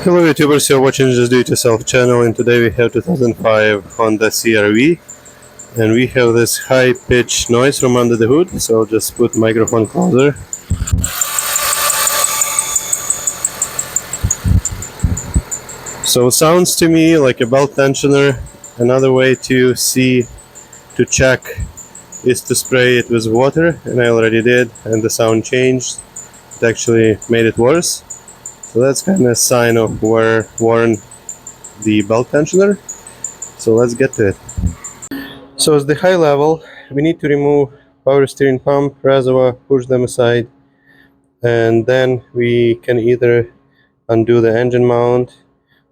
Hello YouTubers, you're watching Just Do It Yourself channel, and today we have 2005 Honda CRV, and we have this high pitched noise from under the hood, so I'll just put the microphone closer. So it sounds to me like a belt tensioner. Another way to check is to spray it with water, and I already did, and the sound changed. It actually made it worse. So that's kind of a sign of where worn the belt tensioner. So let's get to it. So as the high level, we need to remove power steering pump, reservoir, push them aside, and then we can either undo the engine mount,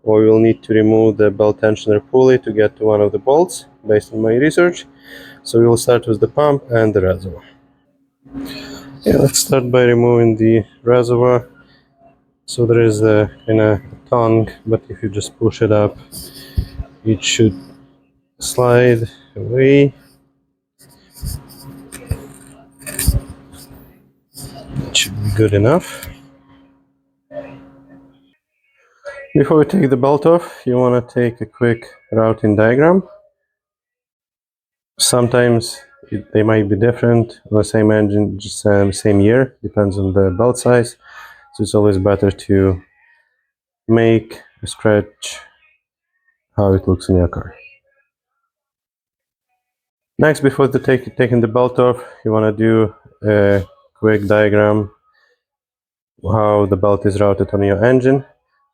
or we'll need to remove the belt tensioner pulley to get to one of the bolts based on my research. So we will start with the pump and the reservoir. Yeah, let's start by removing the reservoir. So there is a kind of tongue, but if you just push it up, it should slide away. It should be good enough. Before we take the belt off, you want to take a quick routing diagram. Sometimes they might be different on the same engine, just same year, depends on the belt size. So it's always better to make a sketch how it looks in your car. Next, before taking the belt off, you want to do a quick diagram how the belt is routed on your engine.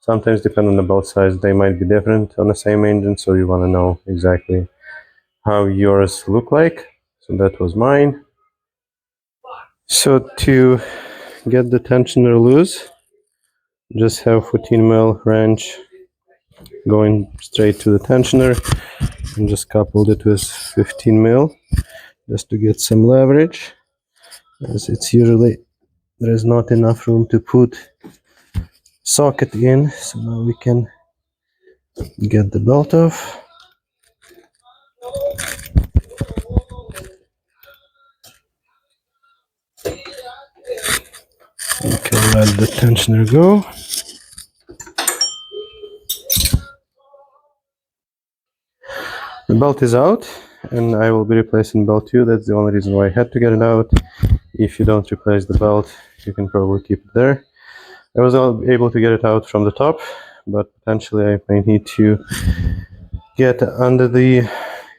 Sometimes, depending on the belt size, they might be different on the same engine, so you want to know exactly how yours look like. So that was mine. So to get the tensioner loose, just have 14mm wrench going straight to the tensioner, and just coupled it with 15mm just to get some leverage, as it's usually there is not enough room to put socket in. So now we can get the belt off. Okay, let the tensioner go. The belt is out, and I will be replacing belt 2. That's the only reason why I had to get it out. If you don't replace the belt, you can probably keep it there. I was able to get it out from the top, but potentially I may need to get under the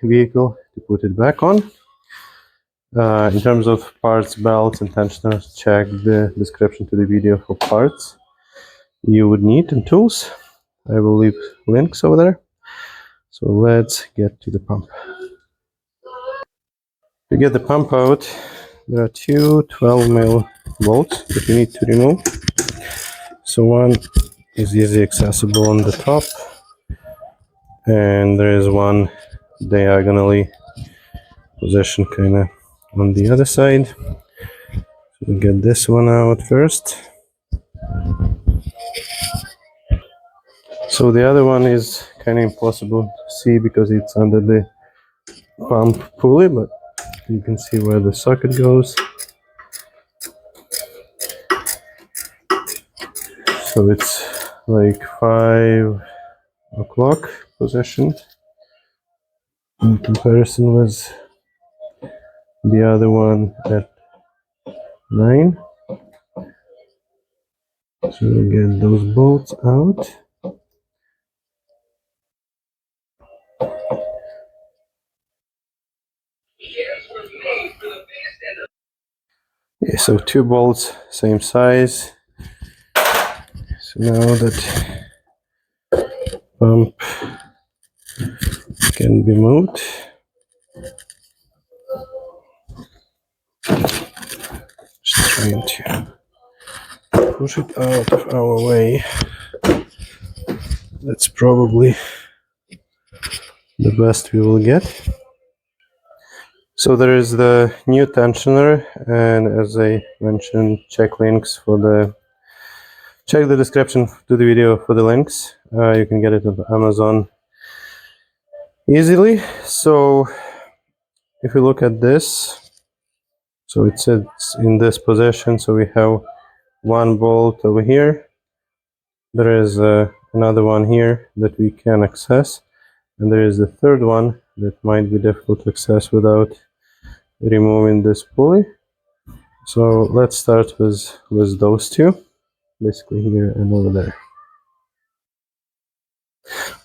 vehicle to put it back on. In terms of parts, belts, and tensioners, check the description to the video for parts you would need and tools. I will leave links over there. So let's get to the pump. To get the pump out, there are two 12mm bolts that you need to remove. So one is easily accessible on the top, and there is one diagonally positioned kind of on the other side. So we'll get this one out first. So the other one is kind of impossible to see because it's under the pump pulley, but you can see where the socket goes. So it's like 5 o'clock positioned in comparison with the other one at 9. So we'll get those bolts out. Yeah, so 2 bolts, same size. So now that pump can be moved. Just trying to push it out of our way. That's probably the best we will get. So there is the new tensioner, and as I mentioned, check the description to the video for the links. You can get it on Amazon easily. So if you look at this, so it sits in this position. So we have one bolt over here. There is another one here that we can access, and there is the third one that might be difficult to access without removing this pulley. So let's start with those two, basically here and over there.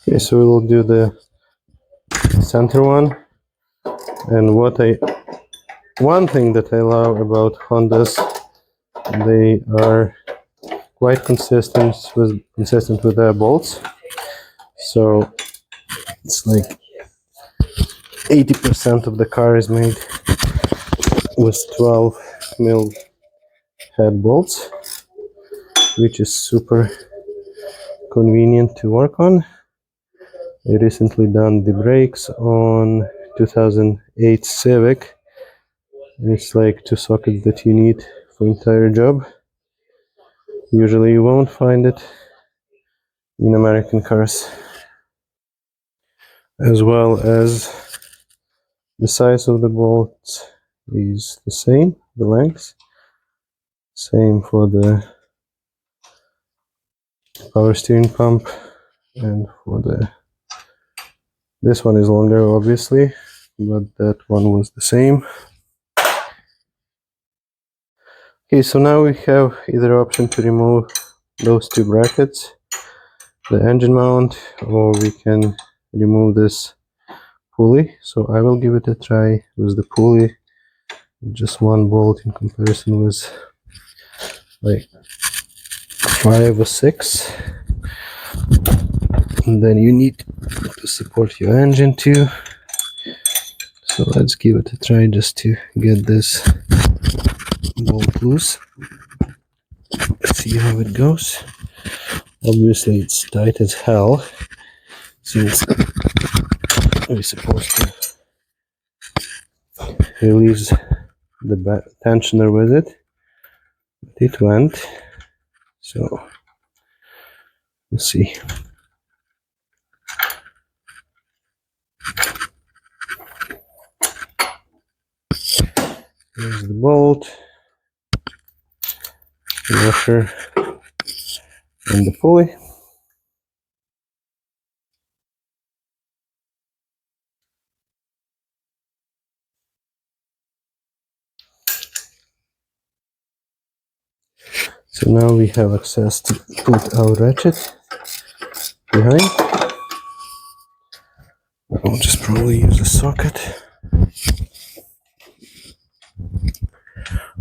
Okay, so we will do the center one. And one thing that I love about Hondas, they are quite consistent with their bolts. So it's like 80% of the car is made with 12 mil head bolts, which is super convenient to work on. I recently done the brakes on 2008 Civic. It's like 2 sockets that you need for entire job. Usually you won't find it in American cars. As well as the size of the bolts is the same, the length. Same for the power steering pump, and for this one is longer obviously, but that one was the same. Okay, so now we have either option to remove those two brackets, the engine mount, or we can remove this pulley. So I will give it a try with the pulley, just one bolt in comparison with like 5 or 6. And then you need to support your engine too. So let's give it a try just to get this bolt loose. See how it goes. Obviously it's tight as hell, since we're supposed to release the tensioner with it, but it went. So let's see. Here's the bolt, the washer, and the pulley. So now we have access to put our ratchet behind. I'll just probably use a socket.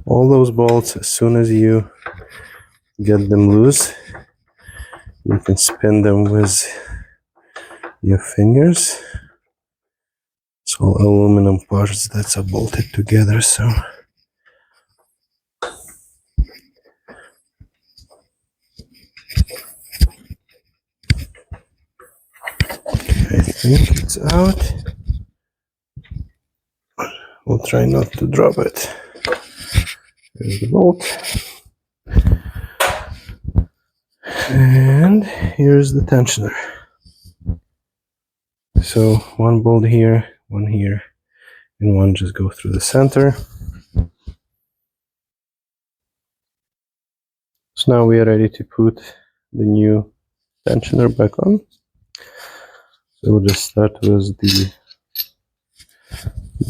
All those bolts, as soon as you get them loose, you can spin them with your fingers. It's all aluminum parts that are bolted together, so I think it's out. We'll try not to drop it. Here's the bolt. And here's the tensioner. So one bolt here, one here, and one just go through the center. So now we are ready to put the new tensioner back on. So we'll just start with the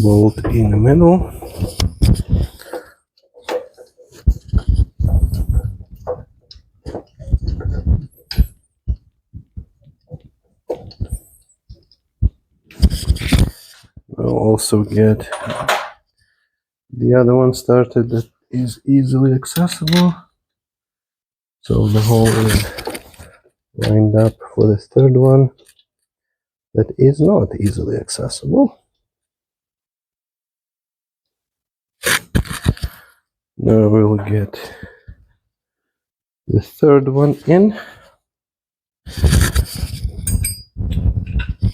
bolt in the middle. We'll also get the other one started that is easily accessible. So the hole is lined up for the third one that is not easily accessible. Now we'll get the third one in.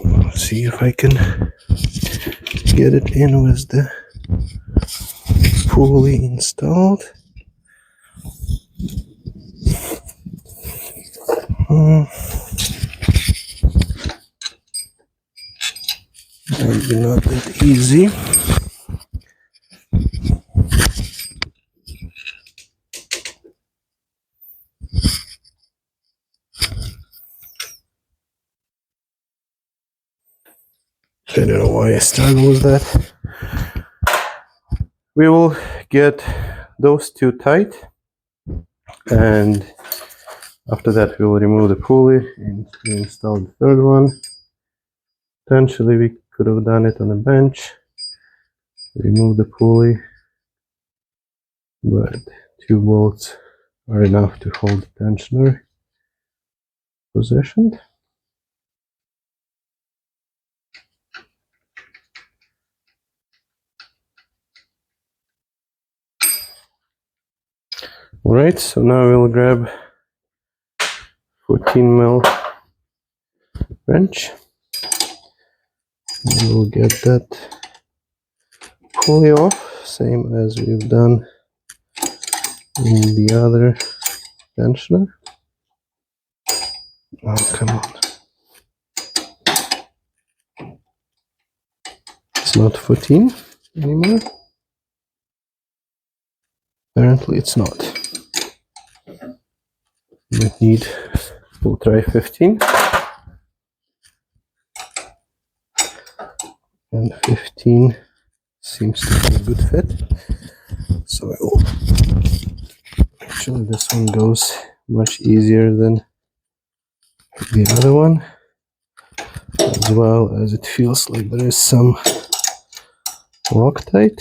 Let's see if I can get it in with the pulley installed. Maybe not that easy. I don't know why I struggle with that. We will get those two tight, and after that we will remove the pulley and install the third one. Potentially we could have done it on a bench, remove the pulley, but 2 bolts are enough to hold the tensioner positioned. Alright, so now we'll grab 14mm wrench. And we'll get that pulley off, same as we've done in the other tensioner. Oh, come on. It's not 14 anymore. Apparently it's not. We'll try 15. And 15 seems to be a good fit. So I will. Actually, this one goes much easier than the other one, as well as it feels like there is some Loctite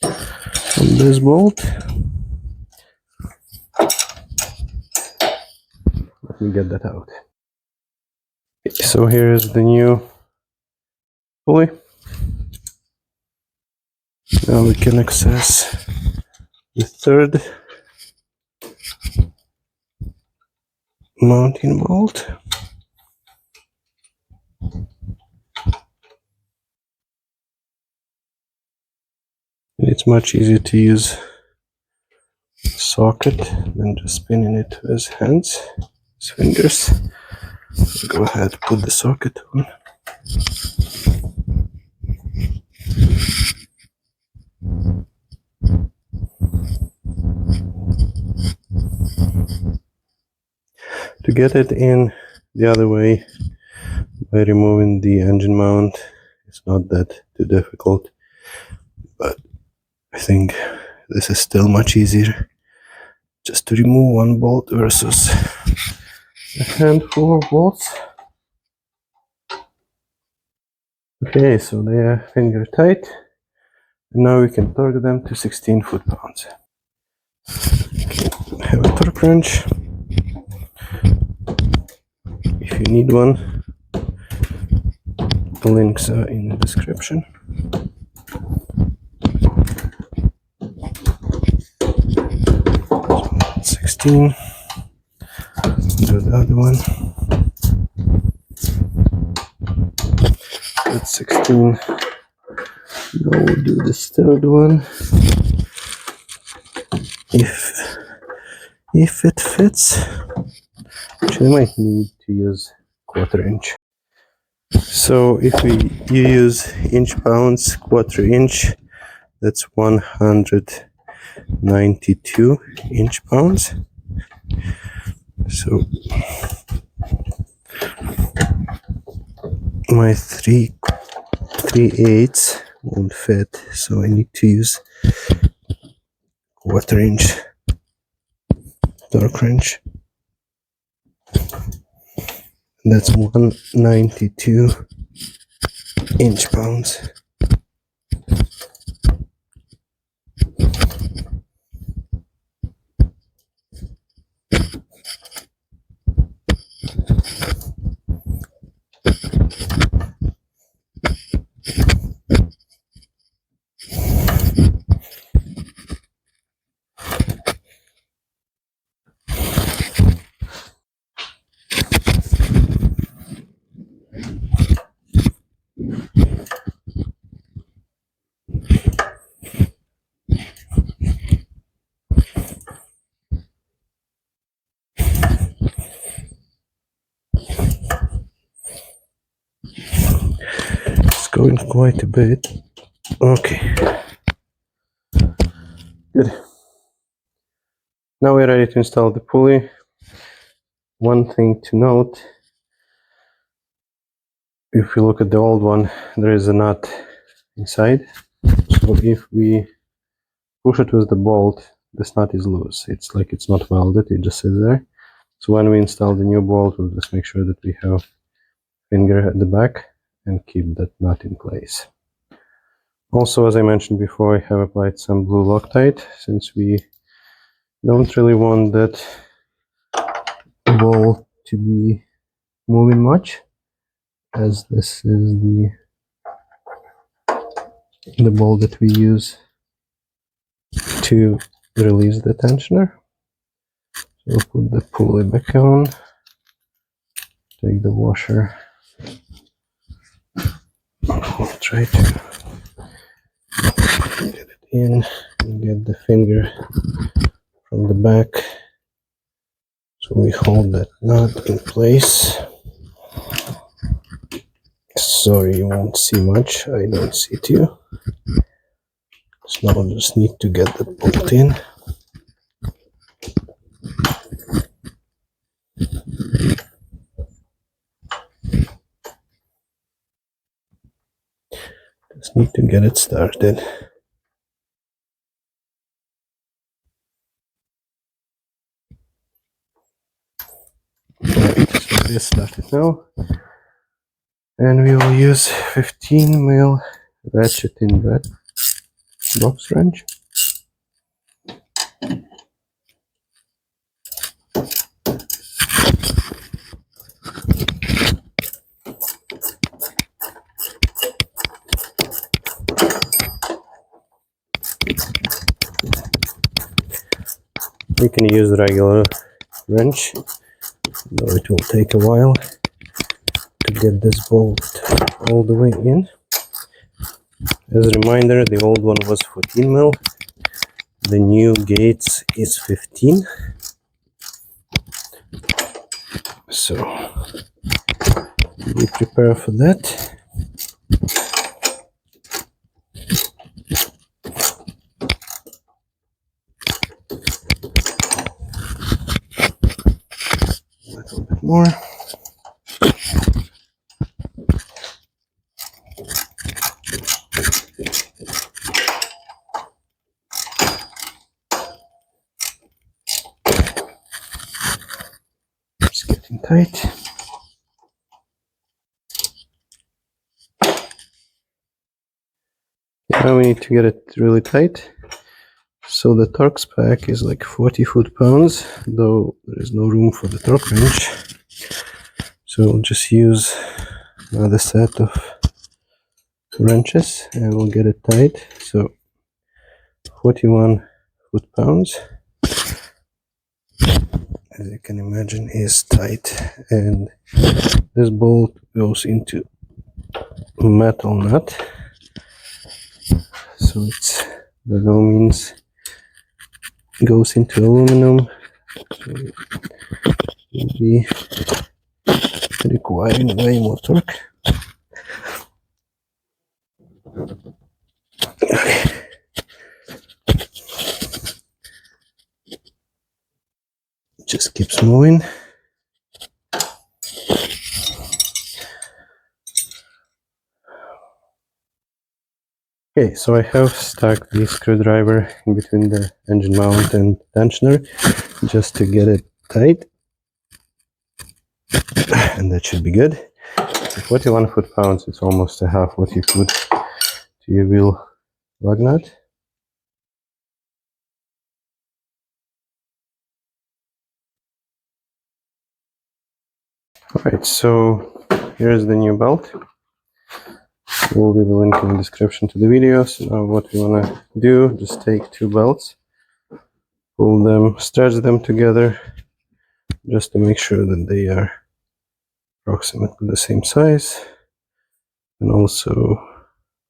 on this bolt. Let me get that out. Okay, so here is the new pulley. Now we can access the third mounting bolt. It's much easier to use a socket than just spinning it with hands, with fingers. So go ahead, put the socket on. To get it in the other way by removing the engine mount, it's not that too difficult, but I think this is still much easier just to remove one bolt versus a handful of bolts. Okay, so they are finger tight, and now we can torque them to 16 foot-pounds. Okay, I have a torque wrench. If you need one, the links are in the description. So 16. Do the other one. That's 16. Now we'll do this third one. If it fits, actually I might need to use 1/4 inch. So if you use inch-pounds, 1/4 inch, that's 192 inch-pounds. So my 3/8 won't fit, so I need to use 1/4 inch torque wrench. That's 192 inch-pounds. Going quite a bit. Okay, good. Now we're ready to install the pulley. One thing to note, if we look at the old one, there is a nut inside. So if we push it with the bolt, this nut is loose. It's like it's not welded, it just sits there. So when we install the new bolt, we'll just make sure that we have finger at the back and keep that nut in place. Also, as I mentioned before, I have applied some blue Loctite, since we don't really want that bolt to be moving much, as this is the bolt that we use to release the tensioner. So we'll put the pulley back on, take the washer, we'll try to get it in and get the finger from the back, so we hold that nut in place. Sorry, you won't see much, I don't see it too. So now I just need to get the bolt in. Just need to get it started. Right, so this started now. And we will use 15 mil ratchet in red box wrench. You can use the regular wrench, though it will take a while to get this bolt all the way in. As a reminder, the old one was 14 mil, the new gates is 15. So be prepared for that. A little bit more. It's getting tight. Now we need to get it really tight. So the Torx pack is like 40 foot-pounds, though there is no room for the torque wrench. So we'll just use another set of wrenches and we'll get it tight. So 41 foot-pounds, as you can imagine, is tight, and this bolt goes into a metal nut, so it's by no means goes into aluminum, so it will be requiring way more torque. Okay. Just keeps moving. Okay, so I have stuck the screwdriver in between the engine mount and tensioner just to get it tight, and that should be good. So 41 foot-pounds, it's almost a half what you put to your wheel lug nut. Alright, so here's the new belt. We'll leave a link in the description to the video. So now what we want to do, just take two belts, pull them, stretch them together, just to make sure that they are approximately the same size, and also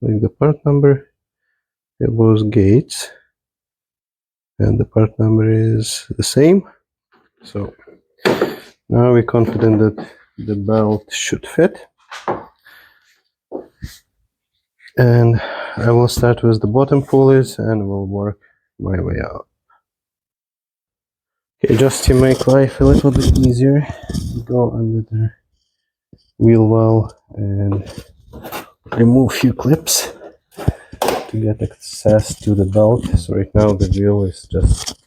like the part number. They have both gates, and the part number is the same. So now we're confident that the belt should fit. And I will start with the bottom pulleys and will work my way out. Okay, just to make life a little bit easier, go under the wheel well and remove few clips to get access to the belt. So right now the wheel is just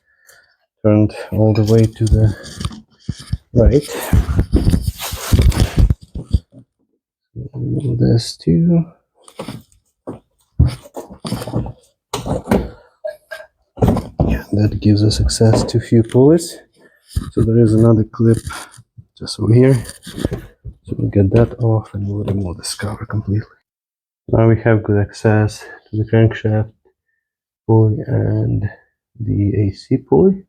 turned all the way to the right. Remove this too. Yeah, that gives us access to a few pulleys. So there is another clip just over here. So we'll get that off and we'll remove this cover completely. Now we have good access to the crankshaft pulley and the AC pulley.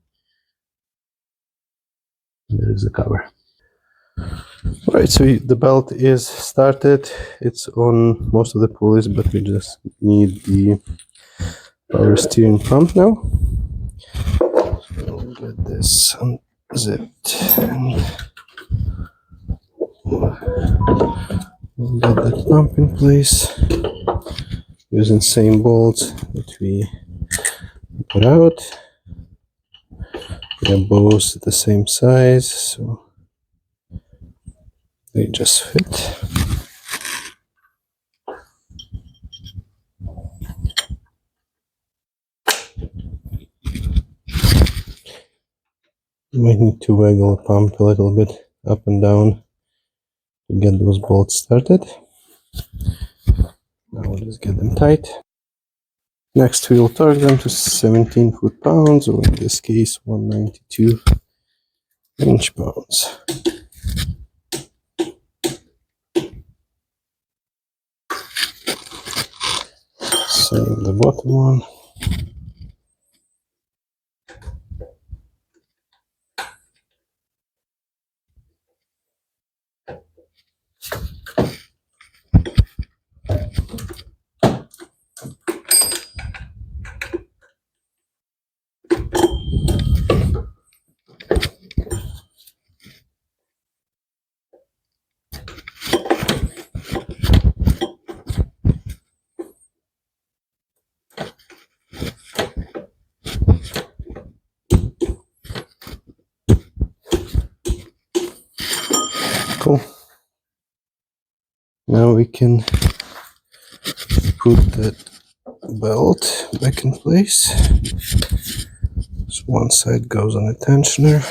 There is the cover. Alright, so the belt is started. It's on most of the pulleys, but we just need the power steering pump now. So we'll get this unzipped and we'll get that pump in place using same bolts that we put out. They're both the same size, so they just fit. You might need to wiggle the pump a little bit up and down to get those bolts started. Now we'll just get them tight. Next we'll torque them to 17 foot-pounds, or in this case 192 inch-pounds. Same the bottom one. Cool. Now we can put that belt back in place. So one side goes on the tensioner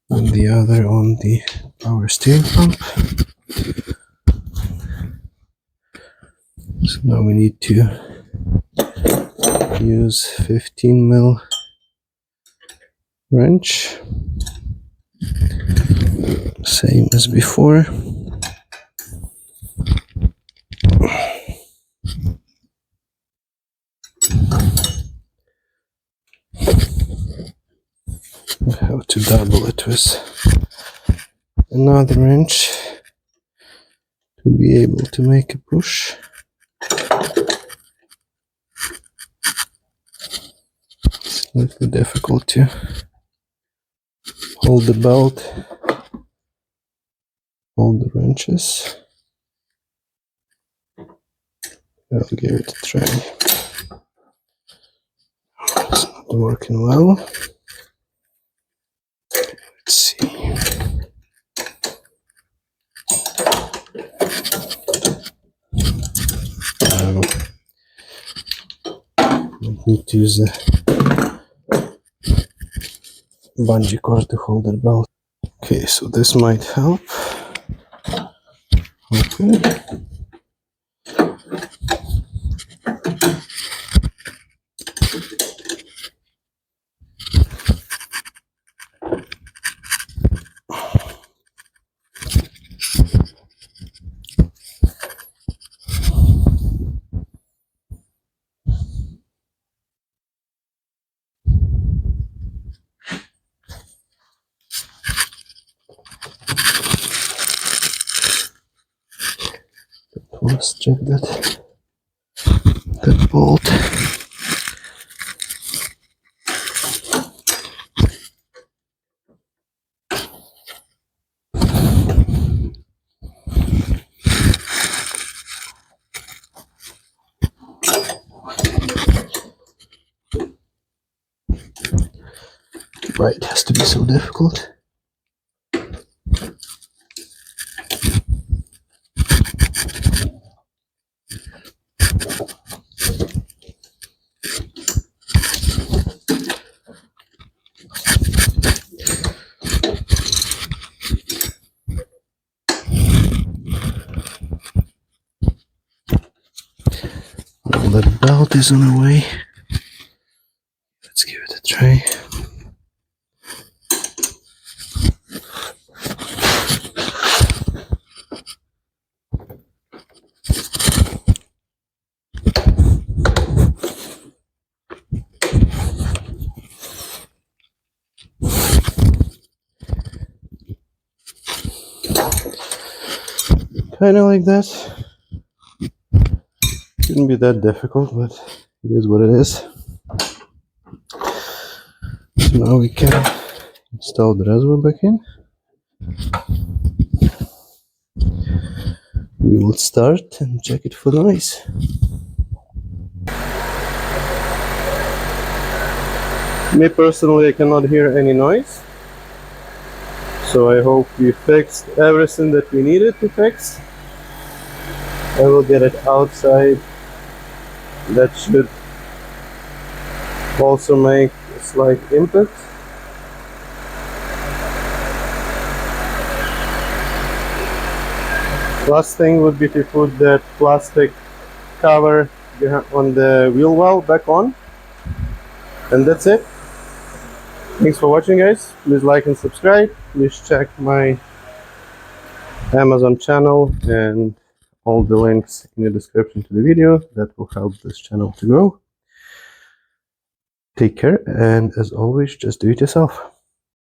and the other on the power steering pump. So now we need to use 15 mil wrench, same as before. We have to double it with another wrench to be able to make a push. It's a little difficult to hold the belt, hold the wrenches. I'll give it a try. It's not working well. Let's see. I need to use a bungee cord to hold the belt. Okay, so this might help. Okay. Let's check that bolt. Why it has to be so difficult? belt is on the way. Let's give it a try. Kind of like that. Shouldn't be that difficult, but it is what it is. So now we can install the reservoir back in. We will start and check it for noise. Me personally, I cannot hear any noise. So I hope we fixed everything that we needed to fix. I will get it outside. That should also make a slight impact. Last thing would be to put that plastic cover on the wheel well back on. And that's it. Thanks for watching, guys. Please like and subscribe. Please check my Amazon channel and all the links in the description to the video. That will help this channel to grow. Take care, and as always, just do it yourself.